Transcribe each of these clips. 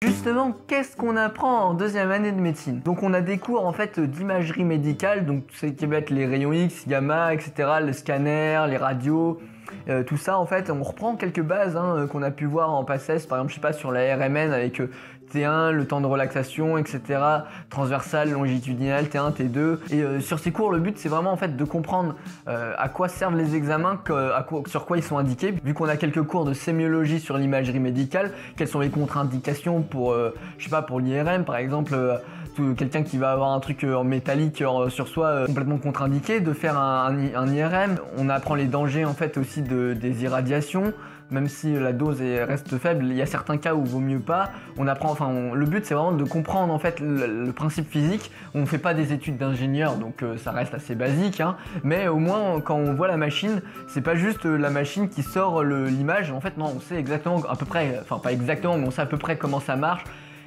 Justement, qu'est-ce qu'on apprend en deuxième année de médecine? Donc on a des cours en fait d'imagerie médicale, donc tout ce qui va être les rayons X, gamma, etc., le scanner, les radios, tout ça en fait, on reprend quelques bases qu'on a pu voir en PACES, par exemple je sais pas sur la RMN avec T1, le temps de relaxation, etc., transversal, longitudinal, T1, T2. Et sur ces cours, le but c'est vraiment en fait de comprendre à quoi servent les examens, sur quoi ils sont indiqués. Vu qu'on a quelques cours de sémiologie sur l'imagerie médicale, quelles sont les contre-indications pour, je sais pas, pour l'IRM par exemple. Quelqu'un qui va avoir un truc en métallique sur soi complètement contre-indiqué, de faire un IRM. On apprend les dangers en fait aussi des irradiations, même si la dose reste faible, il y a certains cas où il vaut mieux pas. On apprend, le but c'est vraiment de comprendre en fait le principe physique. On ne fait pas des études d'ingénieur, donc ça reste assez basique, mais au moins quand on voit la machine, c'est pas juste la machine qui sort l'image. En fait non, on sait exactement à peu près, enfin pas exactement, mais on sait à peu près comment ça marche.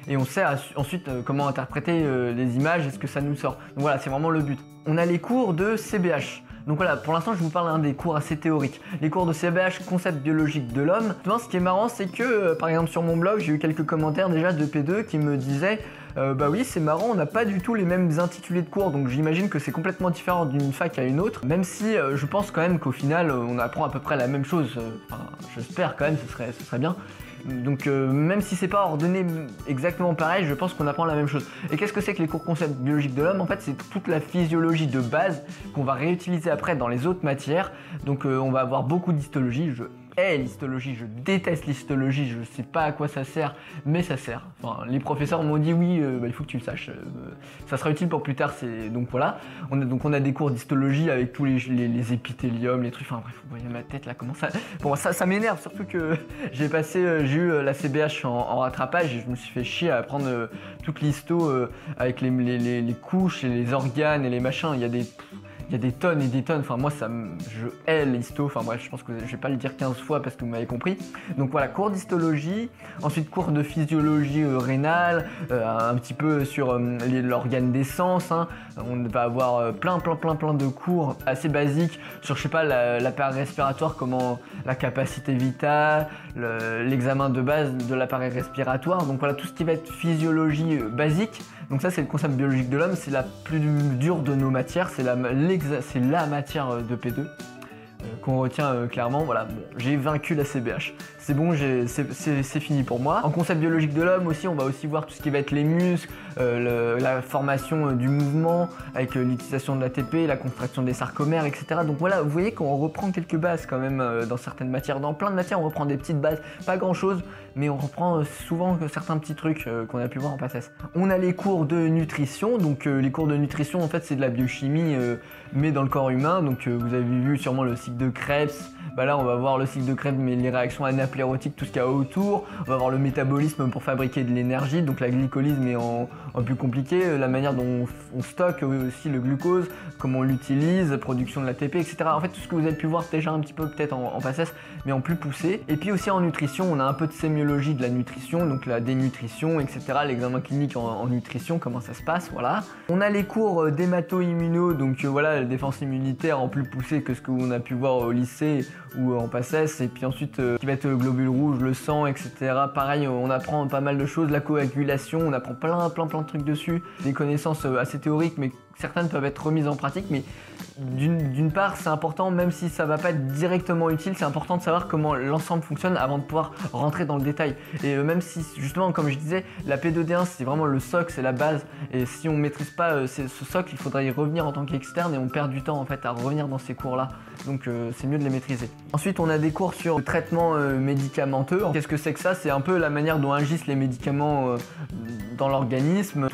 Et on sait ensuite comment interpréter les images et ce que ça nous sort. Donc voilà, c'est vraiment le but. On a les cours de CBH. Donc voilà, pour l'instant je vous parle des cours assez théoriques. Les cours de CBH, concept biologique de l'homme. Ce qui est marrant, c'est que par exemple sur mon blog, j'ai eu quelques commentaires déjà de P2 qui me disaient bah oui, c'est marrant, on n'a pas du tout les mêmes intitulés de cours, donc j'imagine que c'est complètement différent d'une fac à une autre, même si je pense quand même qu'au final on apprend à peu près la même chose. J'espère quand même, ce serait bien. Donc même si c'est pas ordonné exactement pareil, je pense qu'on apprend la même chose. Et qu'est-ce que c'est que les cours concept biologique de l'homme? En fait, c'est toute la physiologie de base qu'on va réutiliser après dans les autres matières. Donc on va avoir beaucoup d'histologie. Je hais l'histologie, je déteste l'histologie, je sais pas à quoi ça sert, mais ça sert. Enfin, les professeurs m'ont dit oui, il faut que tu le saches, ça sera utile pour plus tard. Donc voilà, on a des cours d'histologie avec tous les épithéliums, les trucs, enfin bref, vous voyez ma tête là, comment ça... Bon, ça m'énerve, surtout que j'ai eu la CBH en rattrapage et je me suis fait chier à apprendre toute l'histo avec les couches et les organes et les machins. Il y a des tonnes et des tonnes, enfin moi je hais l'histo, enfin bref, je pense que je vais pas le dire 15 fois parce que vous m'avez compris. Donc voilà, cours d'histologie, ensuite cours de physiologie rénale, un petit peu sur l'organe des sens, on va avoir plein de cours assez basiques sur, je sais pas, l'appareil respiratoire, comment la capacité vitale, l'examen de base de l'appareil respiratoire, donc voilà tout ce qui va être physiologie basique. Donc ça c'est le concept biologique de l'homme, c'est la plus dure de nos matières, c'est la matière de P2 qu'on retient clairement. Voilà, bon, j'ai vaincu la CBH. C'est bon, c'est fini pour moi. En concept biologique de l'homme aussi, on va aussi voir tout ce qui va être les muscles, la formation du mouvement avec l'utilisation de l'ATP, la contraction des sarcomères, etc. Donc voilà, vous voyez qu'on reprend quelques bases quand même dans certaines matières. Dans plein de matières, on reprend des petites bases, pas grand chose, mais on reprend souvent certains petits trucs qu'on a pu voir en PACES. On a les cours de nutrition, donc les cours de nutrition en fait c'est de la biochimie mais dans le corps humain. Donc vous avez vu sûrement le cycle de Krebs. Bah là on va voir le cycle de Krebs mais les réactions anaplérotiques, tout ce qu'il y a autour. On va voir le métabolisme pour fabriquer de l'énergie, donc la glycolyse mais en plus compliqué, la manière dont on stocke aussi le glucose, comment on l'utilise, production de l'ATP, etc. En fait tout ce que vous avez pu voir déjà un petit peu peut-être en PACES mais en plus poussé. Et puis aussi en nutrition, on a un peu de sémiologie de la nutrition, donc la dénutrition, etc. L'examen clinique en nutrition, comment ça se passe, voilà. On a les cours d'hémato-immuno, donc voilà, la défense immunitaire en plus poussé que ce qu'on a pu voir au lycée ou en PACES. Et puis ensuite, qui va être globules rouges, le sang, etc. Pareil, on apprend pas mal de choses, la coagulation, on apprend plein de trucs dessus. Des connaissances assez théoriques, mais certaines peuvent être remises en pratique, mais d'une part c'est important, même si ça va pas être directement utile, c'est important de savoir comment l'ensemble fonctionne avant de pouvoir rentrer dans le détail. Et même si justement comme je disais, la P2D1 c'est vraiment le socle, c'est la base, et si on maîtrise pas ce socle, il faudrait y revenir en tant qu'externe et on perd du temps en fait à revenir dans ces cours là, donc c'est mieux de les maîtriser. Ensuite on a des cours sur le traitement médicamenteux. Qu'est-ce que c'est que ça? C'est un peu la manière dont agissent les médicaments dans l'organisme,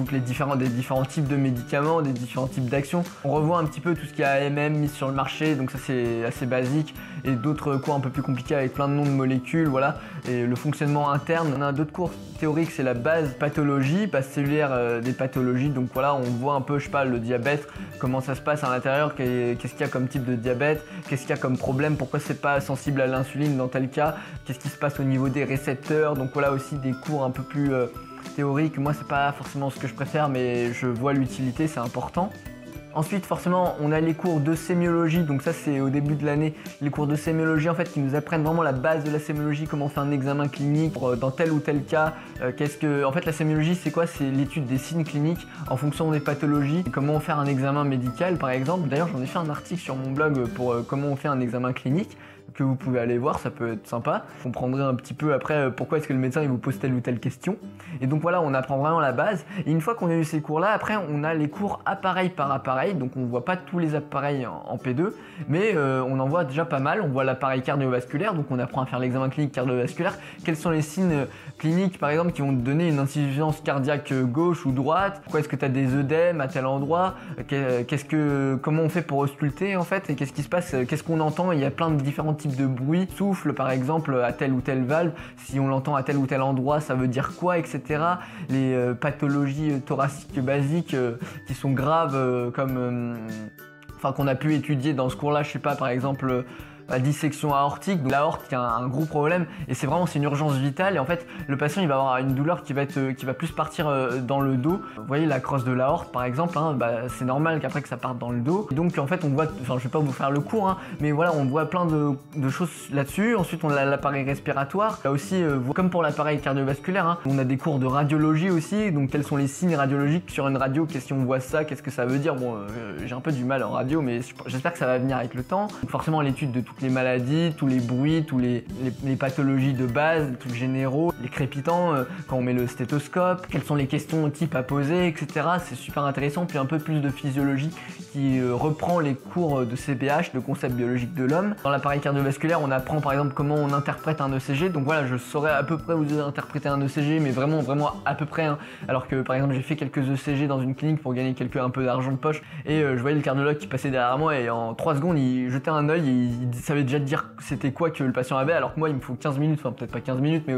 des différents types de médicaments, des différents types d'actions. On revoit un petit peu tout ce qui est AMM mis sur le marché, donc ça c'est assez basique, et d'autres cours un peu plus compliqués avec plein de noms de molécules, voilà, et le fonctionnement interne. On a d'autres cours théoriques, c'est la base pathologie, base cellulaire des pathologies, donc voilà, on voit un peu, je sais pas, le diabète, comment ça se passe à l'intérieur, qu'est-ce qu'il y a comme type de diabète, qu'est-ce qu'il y a comme problème, pourquoi c'est pas sensible à l'insuline dans tel cas, qu'est-ce qui se passe au niveau des récepteurs. Donc voilà aussi des cours un peu plus théoriques. Moi c'est pas forcément ce que je préfère, mais je vois l'utilité, c'est important. Ensuite, forcément, on a les cours de sémiologie, donc ça c'est au début de l'année, les cours de sémiologie en fait qui nous apprennent vraiment la base de la sémiologie, comment on fait un examen clinique dans tel ou tel cas. En fait, la sémiologie c'est quoi? C'est l'étude des signes cliniques en fonction des pathologies, comment faire un examen médical par exemple. D'ailleurs, j'en ai fait un article sur mon blog pour comment on fait un examen clinique, que vous pouvez aller voir, ça peut être sympa. Vous comprendrez un petit peu après pourquoi est-ce que le médecin il vous pose telle ou telle question. Et donc voilà, on apprend vraiment la base. Et une fois qu'on a eu ces cours-là, après on a les cours appareil par appareil. Donc on voit pas tous les appareils en P2, mais on en voit déjà pas mal. On voit l'appareil cardiovasculaire, donc on apprend à faire l'examen clinique cardiovasculaire. Quels sont les signes cliniques par exemple qui vont te donner une insuffisance cardiaque gauche ou droite? Pourquoi est-ce que tu as des œdèmes à tel endroit? Comment on fait pour ausculter en fait? Et qu'est-ce qui se passe? Qu'est-ce qu'on entend? Il y a plein de différents types de bruit, souffle par exemple à telle ou telle valve, si on l'entend à tel ou tel endroit ça veut dire quoi, etc. Les pathologies thoraciques basiques qui sont graves qu'on a pu étudier dans ce cours là, je sais pas, par exemple la dissection aortique. Donc l'aorte qui a un gros problème et c'est une urgence vitale, et en fait le patient il va avoir une douleur qui va plus partir dans le dos. Vous voyez la crosse de l'aorte par exemple, c'est normal qu'après que ça parte dans le dos. Et donc en fait on voit, je vais pas vous faire le cours, mais voilà, on voit plein de choses là-dessus. Ensuite on a l'appareil respiratoire. Là aussi comme pour l'appareil cardiovasculaire, on a des cours de radiologie aussi. Donc quels sont les signes radiologiques sur une radio? Si on voit ça, qu'est-ce que ça veut dire? Bon, j'ai un peu du mal en radio, mais j'espère que ça va venir avec le temps. Donc, forcément l'étude de toutes les maladies, tous les bruits, tous les pathologies de base, les trucs généraux, les crépitants quand on met le stéthoscope, quelles sont les questions types à poser, etc. C'est super intéressant. Puis un peu plus de physiologie qui reprend les cours de CPH, de concept biologique de l'homme. Dans l'appareil cardiovasculaire, on apprend par exemple comment on interprète un ECG. Donc voilà, je saurais à peu près vous interpréter un ECG, mais vraiment à peu près. Alors que par exemple, j'ai fait quelques ECG dans une clinique pour gagner un peu d'argent de poche, et je voyais le cardiologue qui passait derrière moi et en 3 secondes, il jetait un œil et il savait déjà te dire c'était quoi que le patient avait, alors que moi il me faut 15 minutes, enfin peut-être pas 15 minutes, mais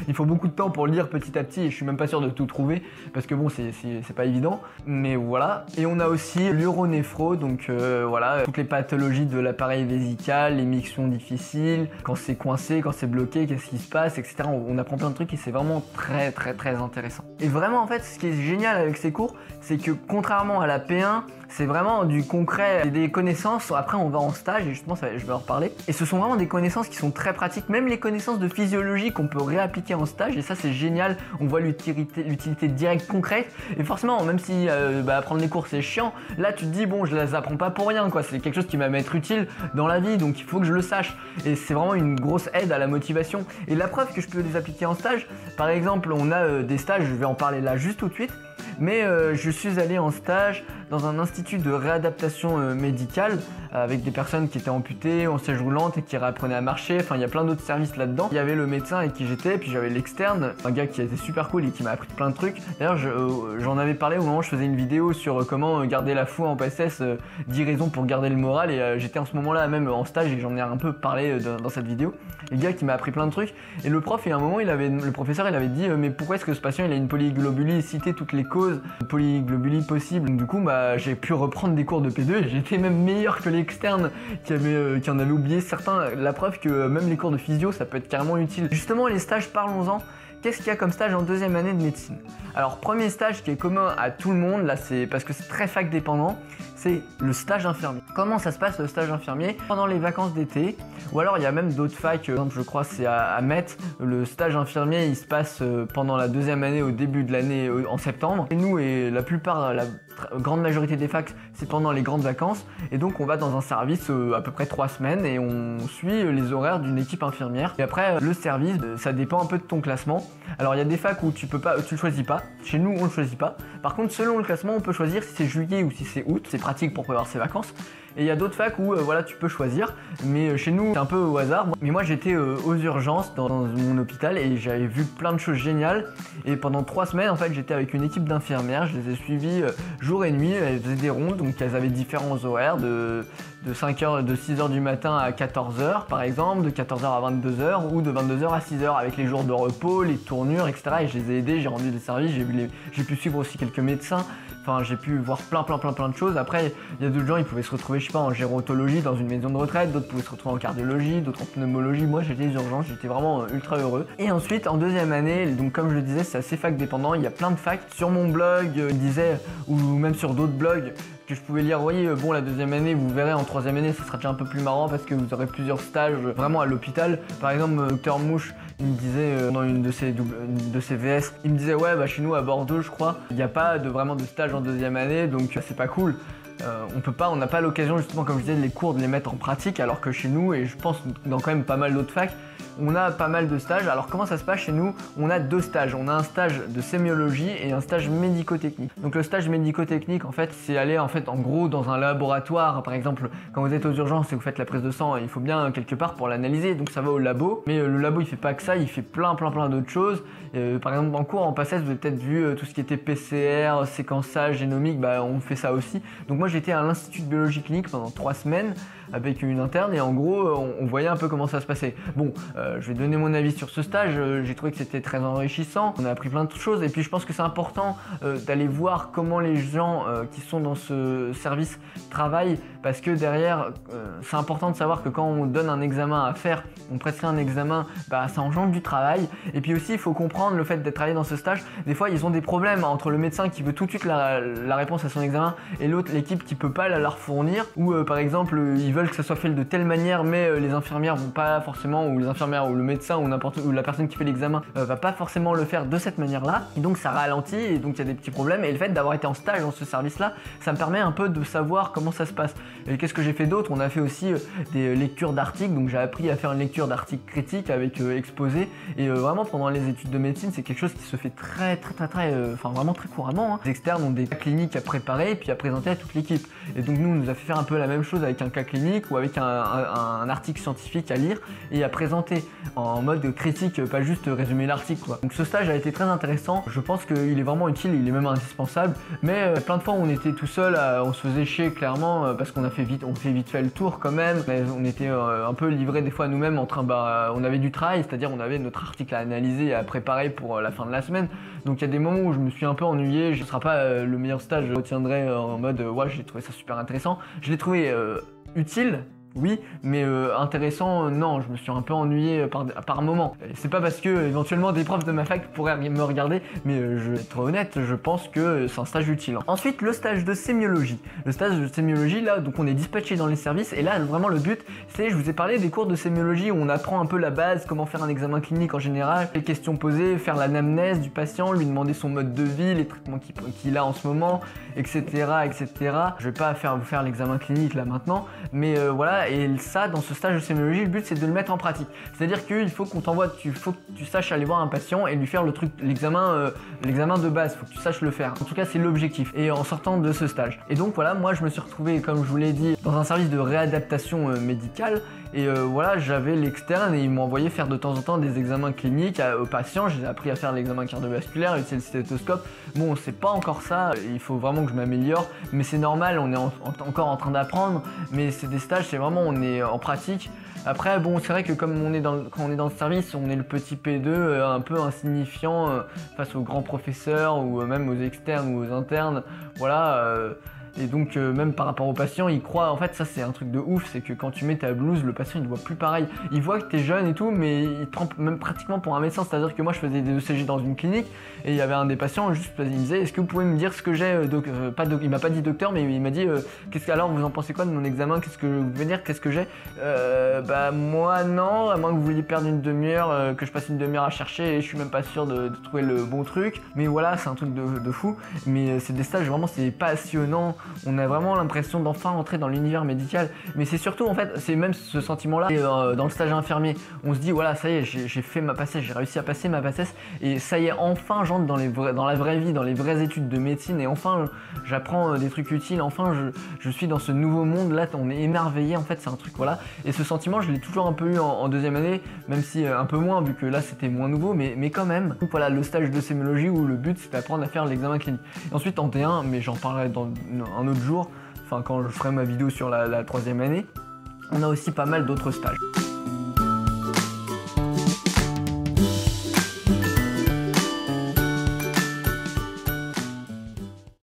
il faut beaucoup de temps pour le lire petit à petit, et je suis même pas sûr de tout trouver parce que bon c'est pas évident, mais voilà. Et on a aussi l'uronéphro, donc voilà, toutes les pathologies de l'appareil vésical, les mictions difficiles, quand c'est coincé, quand c'est bloqué, qu'est-ce qui se passe, etc. On apprend plein de trucs et c'est vraiment très très très intéressant. Et vraiment en fait ce qui est génial avec ces cours, c'est que contrairement à la P1, c'est vraiment du concret et des connaissances. Après on va en stage et justement je vais en reparler, et ce sont vraiment des connaissances qui sont très pratiques, même les connaissances de physiologie qu'on peut réappliquer en stage, et ça c'est génial. On voit l'utilité directe, concrète, et forcément même si apprendre les cours c'est chiant, là tu te dis bon, je les apprends pas pour rien quoi, c'est quelque chose qui va m'être utile dans la vie, donc il faut que je le sache, et c'est vraiment une grosse aide à la motivation. Et la preuve que je peux les appliquer en stage, par exemple on a des stages, je vais en parler là juste tout de suite, mais je suis allé en stage dans un institut de réadaptation médicale avec des personnes qui étaient amputées, en siège roulante et qui réapprenaient à marcher. Enfin, il y a plein d'autres services là-dedans. Il y avait le médecin avec qui j'étais, puis j'avais l'externe, un gars qui était super cool et qui m'a appris plein de trucs. D'ailleurs, j'en avais parlé au moment où je faisais une vidéo sur comment garder la foi en PSS, 10 raisons pour garder le moral, et j'étais en ce moment-là même en stage et j'en ai un peu parlé dans cette vidéo. Le gars qui m'a appris plein de trucs, et le prof, il y a un moment, le professeur, il avait dit mais pourquoi est-ce que ce patient il a une polyglobulie, citer toutes les causes de polyglobulie possibles. Donc, du coup, j'ai pu reprendre des cours de P2 et j'étais même meilleur que l'externe qui en avait oublié certains. La preuve que même les cours de physio, ça peut être carrément utile. Justement, les stages, parlons-en. Qu'est-ce qu'il y a comme stage en deuxième année de médecine? Alors, premier stage qui est commun à tout le monde, là c'est parce que c'est très fac dépendant, c'est le stage infirmier. Comment ça se passe le stage infirmier? Pendant les vacances d'été, ou alors il y a même d'autres facs, par exemple je crois c'est à Metz, le stage infirmier il se passe pendant la deuxième année, au début de l'année en septembre. Et nous, et la plupart, la grande majorité des facs, c'est pendant les grandes vacances, et donc on va dans un service à peu près 3 semaines et on suit les horaires d'une équipe infirmière. Et après le service, ça dépend un peu de ton classement. Alors il y a des facs où tu le choisis pas. Chez nous on le choisit pas. Par contre selon le classement on peut choisir si c'est juillet ou si c'est août. C'est pratique pour prévoir ses vacances. Et il y a d'autres facs où voilà, tu peux choisir, mais chez nous c'est un peu au hasard. Mais moi j'étais aux urgences dans mon hôpital et j'avais vu plein de choses géniales, et pendant 3 semaines en fait j'étais avec une équipe d'infirmières. Je les ai suivies jour et nuit. Elles faisaient des rondes, donc elles avaient différents horaires de 6h du matin à 14h par exemple, de 14h à 22h ou de 22h à 6h, avec les jours de repos, les tournures, etc. Et je les ai aidés, j'ai rendu des services, j'ai pu suivre aussi quelques médecins. Enfin, j'ai pu voir plein de choses. Après, il y a d'autres gens, ils pouvaient se retrouver je sais pas, en gérontologie dans une maison de retraite, d'autres pouvaient se retrouver en cardiologie, d'autres en pneumologie. Moi j'étais aux urgences, j'étais vraiment ultra heureux. Et ensuite en deuxième année, donc comme je le disais, c'est assez fac dépendant, il y a plein de facs. Sur mon blog, il disait, ou même sur d'autres blogs, que je pouvais lire, oui, bon, la deuxième année, vous verrez, en troisième année, ça sera déjà un peu plus marrant parce que vous aurez plusieurs stages vraiment à l'hôpital. Par exemple, Dr Mouche, il me disait dans une de ses VS, il me disait, ouais, bah chez nous à Bordeaux, je crois, il n'y a pas vraiment de stage en deuxième année, donc c'est pas cool. On n'a pas l'occasion, justement, comme je disais, les cours de les mettre en pratique, alors que chez nous, et je pense dans quand même pas mal d'autres facs, on a pas mal de stages. Alors comment ça se passe chez nous? On a deux stages. On a un stage de sémiologie et un stage médico-technique. Donc le stage médico-technique, en fait, c'est aller en gros dans un laboratoire. Par exemple, quand vous êtes aux urgences et que vous faites la prise de sang, il faut bien quelque part pour l'analyser. Donc ça va au labo. Mais le labo, il fait pas que ça, il fait plein d'autres choses. Par exemple, en cours, en PACES, vous avez peut-être vu tout ce qui était PCR, séquençage, génomique, bah on fait ça aussi. Donc moi, j'étais à l'Institut de biologie clinique pendant 3 semaines avec une interne et en gros, on voyait un peu comment ça se passait. Bon, je vais donner mon avis sur ce stage, j'ai trouvé que c'était très enrichissant, on a appris plein de choses et puis je pense que c'est important d'aller voir comment les gens qui sont dans ce service travaillent parce que derrière, c'est important de savoir que quand on donne un examen à faire, on prescrit un examen, bah, ça engendre du travail et puis aussi il faut comprendre le fait d'être travaillé dans ce stage, des fois ils ont des problèmes entre le médecin qui veut tout de suite la réponse à son examen et l'autre, l'équipe qui peut pas la fournir ou par exemple ils veulent que ça soit fait de telle manière mais les infirmières vont pas forcément, ou les infirmières ou le médecin ou la personne qui fait l'examen va pas forcément le faire de cette manière là et donc ça ralentit et donc il y a des petits problèmes et le fait d'avoir été en stage dans ce service là ça me permet un peu de savoir comment ça se passe. Et qu'est-ce que j'ai fait d'autre? On a fait aussi des lectures d'articles, donc j'ai appris à faire une lecture d'articles critiques avec exposé et vraiment pendant les études de médecine c'est quelque chose qui se fait vraiment très couramment hein. Les externes ont des cas cliniques à préparer et puis à présenter à toute l'équipe et donc nous on nous a fait faire un peu la même chose avec un cas clinique ou avec un article scientifique à lire et à présenter en mode critique, pas juste résumer l'article quoi. Donc ce stage a été très intéressant, je pense qu'il est vraiment utile, il est même indispensable, mais plein de fois on était tout seul, on se faisait chier clairement parce qu'on fait vite fait le tour quand même, on était un peu livrés des fois à nous-mêmes on avait du travail, c'est-à-dire on avait notre article à analyser et à préparer pour la fin de la semaine, donc il y a des moments où je me suis un peu ennuyé, ce ne sera pas le meilleur stage, je retiendrai en mode ouais j'ai trouvé ça super intéressant, je l'ai trouvé utile. Oui, mais intéressant, non, je me suis un peu ennuyé par moment. C'est pas parce que éventuellement des profs de ma fac pourraient me regarder, mais je vais être honnête, je pense que c'est un stage utile. Ensuite, le stage de sémiologie. Le stage de sémiologie, là, donc on est dispatché dans les services, et là, vraiment le but, c'est, je vous ai parlé des cours de sémiologie où on apprend un peu la base, comment faire un examen clinique en général, les questions posées, faire l'anamnèse du patient, lui demander son mode de vie, les traitements qu'il a en ce moment, etc., etc. Je vais pas vous faire l'examen clinique là maintenant, mais voilà. Et ça, dans ce stage de sémiologie, le but c'est de le mettre en pratique. C'est-à-dire qu'il faut qu'on t'envoie, il faut que tu saches aller voir un patient et lui faire l'examen de base. Il faut que tu saches le faire. En tout cas, c'est l'objectif. Et en sortant de ce stage. Et donc voilà, moi je me suis retrouvé, comme je vous l'ai dit, dans un service de réadaptation médicale. Et voilà, j'avais l'externe et ils m'ont envoyé faire de temps en temps des examens cliniques aux patients. J'ai appris à faire l'examen cardiovasculaire, utiliser le stéthoscope. Bon, c'est pas encore ça, il faut vraiment que je m'améliore, mais c'est normal, on est encore en train d'apprendre. Mais c'est des stages, c'est vraiment, on est en pratique. Après, bon, c'est vrai que comme quand on est dans le service, on est le petit P2 un peu insignifiant face aux grands professeurs ou même aux externes ou aux internes. Voilà. Et donc même par rapport au patient, il croit, en fait ça c'est un truc de ouf, c'est que quand tu mets ta blouse, le patient il ne voit plus pareil. Il voit que tu es jeune et tout, mais il te prend même pratiquement pour un médecin, c'est-à-dire que moi je faisais des ECG dans une clinique et il y avait un des patients, juste il me disait est-ce que vous pouvez me dire ce que j'ai, il m'a pas dit docteur, mais il m'a dit alors vous en pensez quoi de mon examen, qu'est-ce que vous pouvez dire, qu'est-ce que j'ai bah moi non, à moins que vous vouliez perdre une demi-heure, que je passe une demi-heure à chercher et je suis même pas sûr de trouver le bon truc, mais voilà c'est un truc de fou, mais c'est des stages vraiment c'est passionnant. On a vraiment l'impression d'enfin entrer dans l'univers médical, mais c'est surtout en fait, c'est même ce sentiment-là dans le stage infirmier. On se dit voilà, ça y est, j'ai fait ma PACES, j'ai réussi à passer ma PACES, et ça y est, enfin j'entre dans la vraie vie, dans les vraies études de médecine, et enfin j'apprends des trucs utiles, enfin je suis dans ce nouveau monde là, on est émerveillé en fait, c'est un truc voilà. Et ce sentiment, je l'ai toujours un peu eu en deuxième année, même si un peu moins vu que là c'était moins nouveau, mais quand même. Donc voilà, le stage de sémiologie où le but c'est d'apprendre à faire l'examen clinique. Et ensuite en T1, mais j'en parlerai dans un autre jour, enfin quand je ferai ma vidéo sur la troisième année, on a aussi pas mal d'autres stages.